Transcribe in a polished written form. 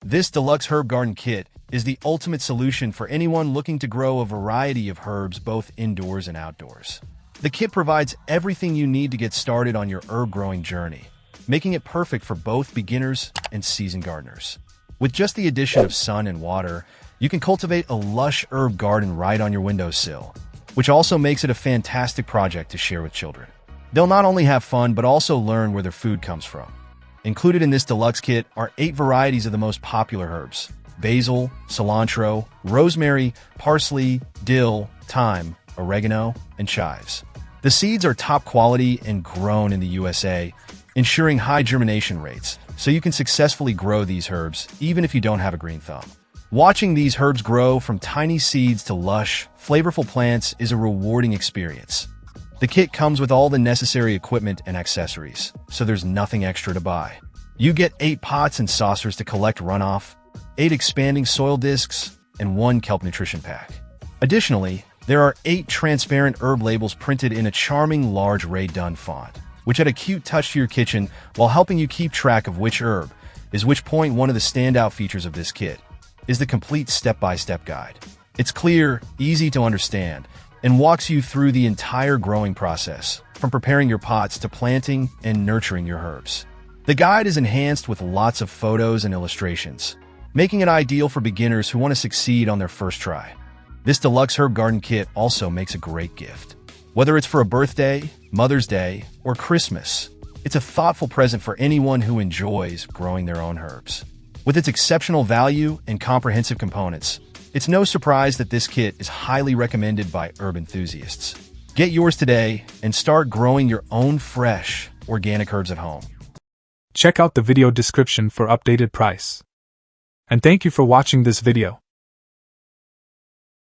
This Deluxe Herb Garden Kit is the ultimate solution for anyone looking to grow a variety of herbs both indoors and outdoors. The kit provides everything you need to get started on your herb growing journey, making it perfect for both beginners and seasoned gardeners. With just the addition of sun and water, you can cultivate a lush herb garden right on your windowsill, which also makes it a fantastic project to share with children. They'll not only have fun, but also learn where their food comes from. Included in this deluxe kit are 8 varieties of the most popular herbs: basil, cilantro, rosemary, parsley, dill, thyme, oregano, and chives. The seeds are top quality and grown in the USA, ensuring high germination rates, so you can successfully grow these herbs even if you don't have a green thumb. Watching these herbs grow from tiny seeds to lush, flavorful plants is a rewarding experience. The kit comes with all the necessary equipment and accessories, so there's nothing extra to buy. You get 8 pots and saucers to collect runoff, 8 expanding soil discs, and 1 kelp nutrition pack. Additionally, there are 8 transparent herb labels printed in a charming large Ray Dunn font, which add a cute touch to your kitchen while helping you keep track of which herb is which point. One of the standout features of this kit is the complete step-by-step guide. It's clear, easy to understand, and walks you through the entire growing process, from preparing your pots to planting and nurturing your herbs. The guide is enhanced with lots of photos and illustrations, making it ideal for beginners who want to succeed on their first try. This Deluxe Herb Garden Kit also makes a great gift. Whether it's for a birthday, Mother's Day, or Christmas, it's a thoughtful present for anyone who enjoys growing their own herbs. With its exceptional value and comprehensive components, it's no surprise that this kit is highly recommended by herb enthusiasts. Get yours today and start growing your own fresh, organic herbs at home. Check out the video description for updated price. And thank you for watching this video.